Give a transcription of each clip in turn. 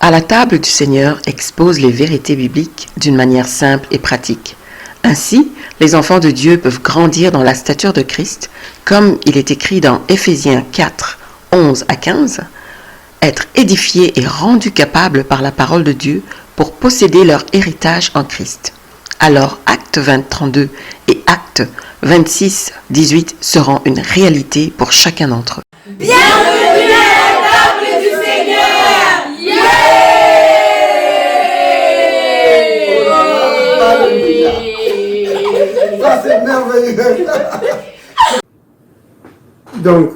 À la table du Seigneur expose les vérités bibliques d'une manière simple et pratique. Ainsi, les enfants de Dieu peuvent grandir dans la stature de Christ, comme il est écrit dans Éphésiens 4, 11 à 15, être édifiés et rendus capables par la parole de Dieu pour posséder leur héritage en Christ. Alors, Acte 20, 32 et Acte 26, 18 seront une réalité pour chacun d'entre eux. Bienvenue à la table du Seigneur! Yeah! Ça, c'est merveilleux. Donc,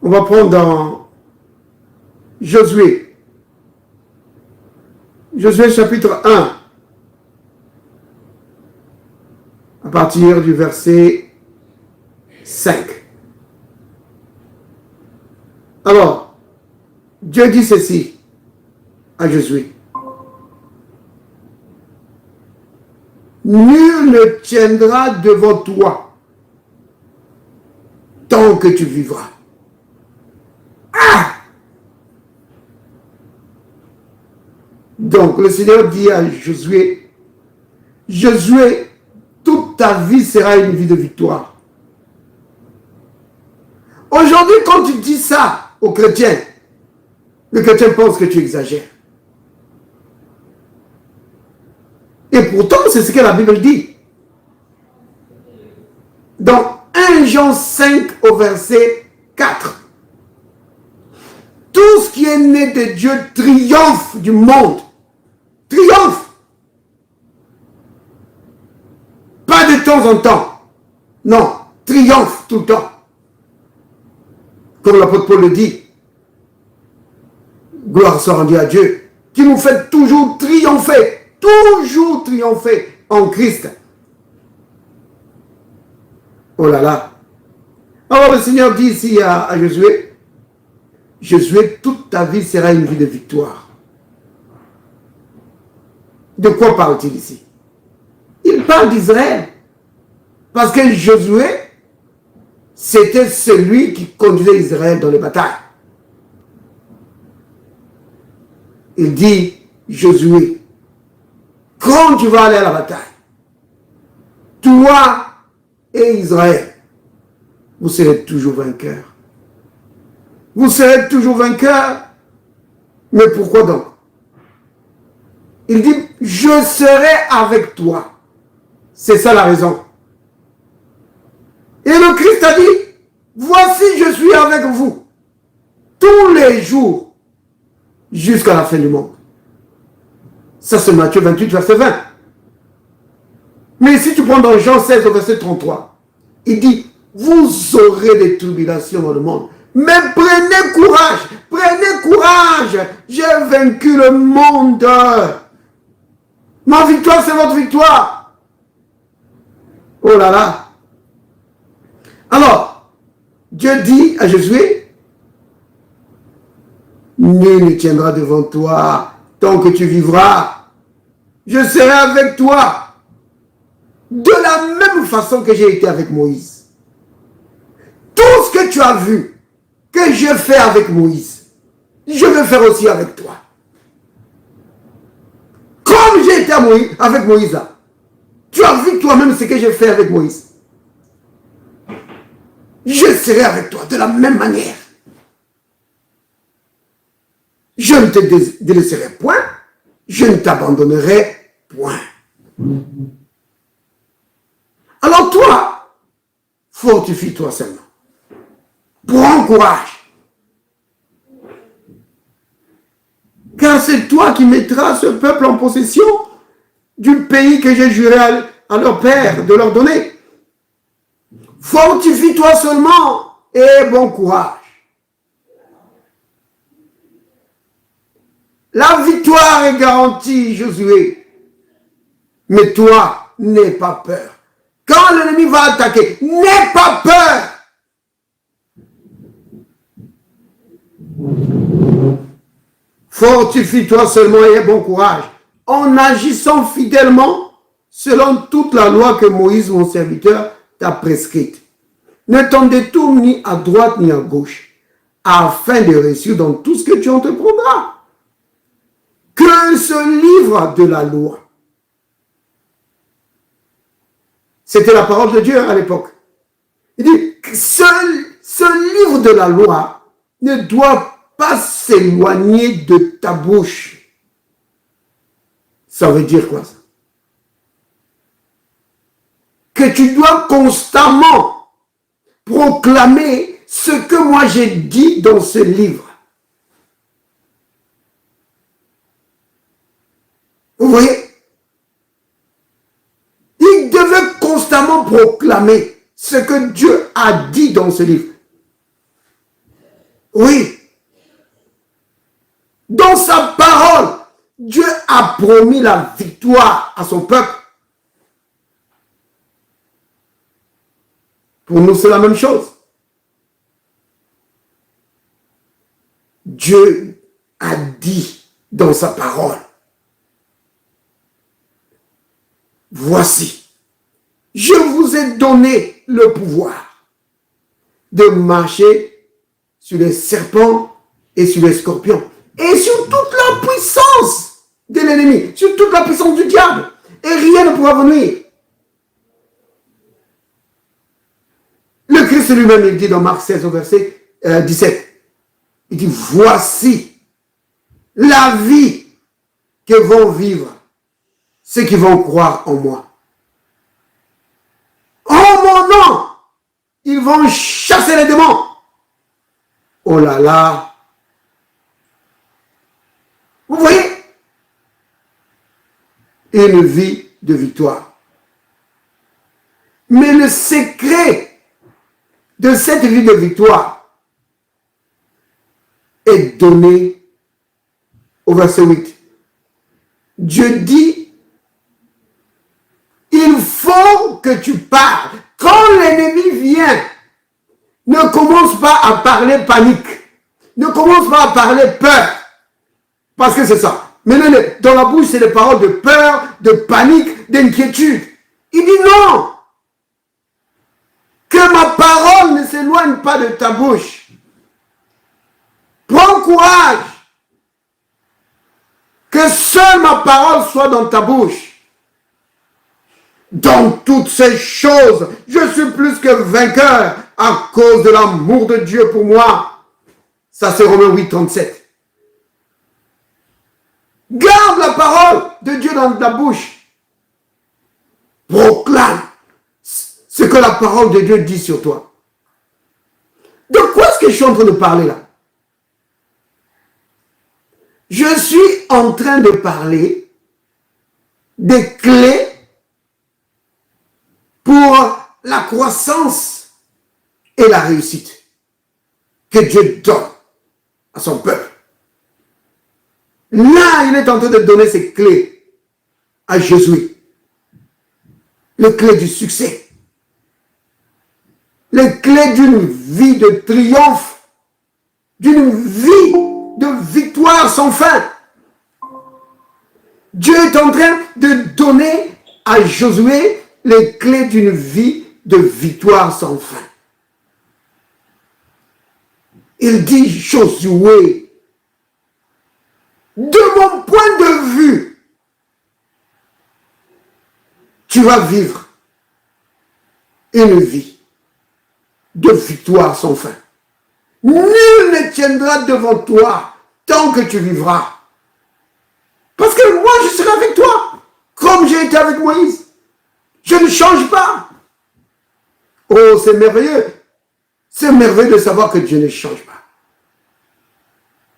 on va prendre dans Josué. Josué chapitre 1. À partir du verset 5. Alors, Dieu dit ceci à Josué. Nul ne tiendra devant toi tant que tu vivras. Ah! Donc, le Seigneur dit à Josué, Josué, toute ta vie sera une vie de victoire. Aujourd'hui, quand tu dis ça aux chrétiens, le chrétien pense que tu exagères. Et pourtant, c'est ce que la Bible dit. Dans 1 Jean 5 au verset 4. Tout ce qui est né de Dieu triomphe du monde. Triomphe. Pas de temps en temps. Non, triomphe tout le temps. Comme l'apôtre Paul le dit. Gloire soit rendue à Dieu, qui nous fait toujours triompher en Christ. Oh là là. Alors le Seigneur dit ici à Josué, Josué, toute ta vie sera une vie de victoire. De quoi parle-t-il ici? Il parle d'Israël. Parce que Josué, c'était celui qui conduisait Israël dans les batailles. Il dit, Josué, quand tu vas aller à la bataille, toi et Israël, vous serez toujours vainqueurs. Vous serez toujours vainqueurs. Mais pourquoi donc? Il dit, je serai avec toi. C'est ça la raison. Et le Christ a dit, voici je suis avec vous tous les jours jusqu'à la fin du monde. Ça c'est Matthieu 28, verset 20. Mais si tu prends dans Jean 16, verset 33, il dit, vous aurez des tribulations dans le monde. Mais prenez courage, j'ai vaincu le monde. Ma victoire, c'est votre victoire. Oh là là. Alors, Dieu dit à Josué, nul ne tiendra devant toi tant que tu vivras. Je serai avec toi de la même façon que j'ai été avec Moïse. Tout ce que tu as vu que je fais avec Moïse, je vais faire aussi avec toi. Comme j'ai été avec Moïse là, tu as vu toi-même ce que j'ai fait avec Moïse. Je serai avec toi de la même manière. Je ne te délaisserai point, je ne t'abandonnerai point. Alors toi, fortifie-toi seulement. Prends courage. Car c'est toi qui mettras ce peuple en possession du pays que j'ai juré à leur père de leur donner. Fortifie-toi seulement et bon courage. La victoire est garantie, Josué. Mais toi, n'aie pas peur. Quand l'ennemi va attaquer, n'aie pas peur. Fortifie-toi seulement et aie bon courage, en agissant fidèlement selon toute la loi que Moïse, mon serviteur, t'a prescrite. Ne t'en détourne ni à droite ni à gauche, afin de réussir dans tout ce que tu entreprendras. Que ce livre de la loi, c'était la parole de Dieu à l'époque. Il dit, ce livre de la loi ne doit pas s'éloigner de ta bouche. Ça veut dire quoi ça? Que tu dois constamment proclamer ce que moi j'ai dit dans ce livre. Vous voyez? Il devait constamment proclamer ce que Dieu a dit dans ce livre. Oui. Dans sa parole, Dieu a promis la victoire à son peuple. Pour nous, c'est la même chose. Dieu a dit dans sa parole, voici, je vous ai donné le pouvoir de marcher sur les serpents et sur les scorpions et sur toute la puissance de l'ennemi, sur toute la puissance du diable, et rien ne pourra venir. Le Christ lui-même, il dit dans Marc 16 au verset 17, il dit, voici la vie que vont vivre ceux qui vont croire en moi. En mon nom, ils vont chasser les démons. Oh là là. Vous voyez? Une vie de victoire. Mais le secret de cette vie de victoire est donné au verset 8. Dieu dit, il faut que tu parles. Quand l'ennemi vient, ne commence pas à parler panique. Ne commence pas à parler peur. Parce que c'est ça. Mais dans la bouche, c'est des paroles de peur, de panique, d'inquiétude. Il dit non. Que ma parole ne s'éloigne pas de ta bouche. Prends courage. Que seule ma parole soit dans ta bouche. Dans toutes ces choses, je suis plus que vainqueur à cause de l'amour de Dieu pour moi. Ça, c'est Romains 8, 37. Garde la parole de Dieu dans ta bouche. Proclame ce que la parole de Dieu dit sur toi. De quoi est-ce que je suis en train de parler là? Je suis en train de parler des clés pour la croissance et la réussite que Dieu donne à son peuple. Là, il est en train de donner ses clés à Josué. Les clés du succès. Les clés d'une vie de triomphe. D'une vie de victoire sans fin. Dieu est en train de donner à Josué les clés d'une vie de victoire sans fin. Il dit, Josué, de mon point de vue, tu vas vivre une vie de victoire sans fin. Nul ne tiendra devant toi tant que tu vivras. Parce que moi, je serai avec toi, comme j'ai été avec Moïse. Je ne change pas. Oh, c'est merveilleux. C'est merveilleux de savoir que Dieu ne change pas.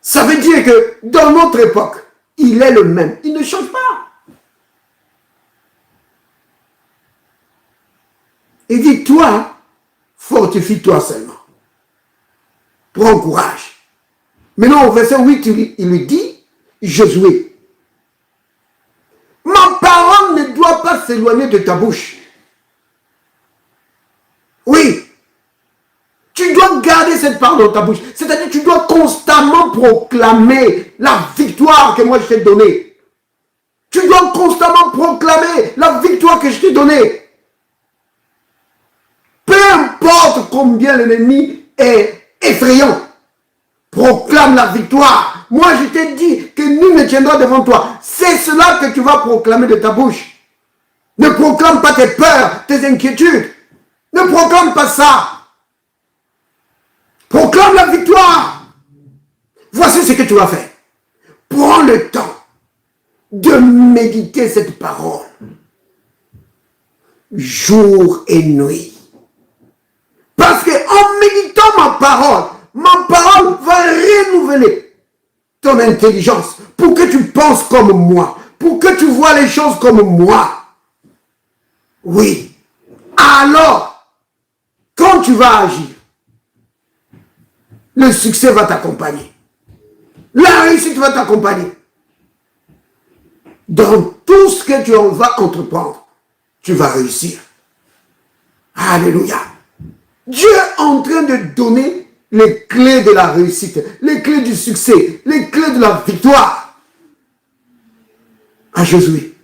Ça veut dire que dans notre époque, il est le même. Il ne change pas. Il dit, toi, fortifie-toi seulement. Prends courage. Maintenant, au verset 8, il lui dit, Josué, ma parole ne doit pas s'éloigner de ta bouche. Oui. Tu dois garder cette parole dans ta bouche. C'est-à-dire, tu dois constamment proclamer la victoire que moi je t'ai donnée. Tu dois constamment proclamer la victoire que je t'ai donnée. Peu importe combien l'ennemi est effrayant. Proclame la victoire. Moi, je t'ai dit que nul ne tiendra devant toi. C'est cela que tu vas proclamer de ta bouche. Ne proclame pas tes peurs, tes inquiétudes. Ne proclame pas ça. Proclame la victoire. Voici ce que tu vas faire. Prends le temps de méditer cette parole. Jour et nuit. Parce qu'en méditant ma parole va renouveler ton intelligence pour que tu penses comme moi, pour que tu vois les choses comme moi. Oui. Alors, quand tu vas agir, le succès va t'accompagner. La réussite va t'accompagner. Dans tout ce que tu vas entreprendre, tu vas réussir. Alléluia. Dieu est en train de donner les clés de la réussite, les clés du succès, les clés de la victoire à Josué.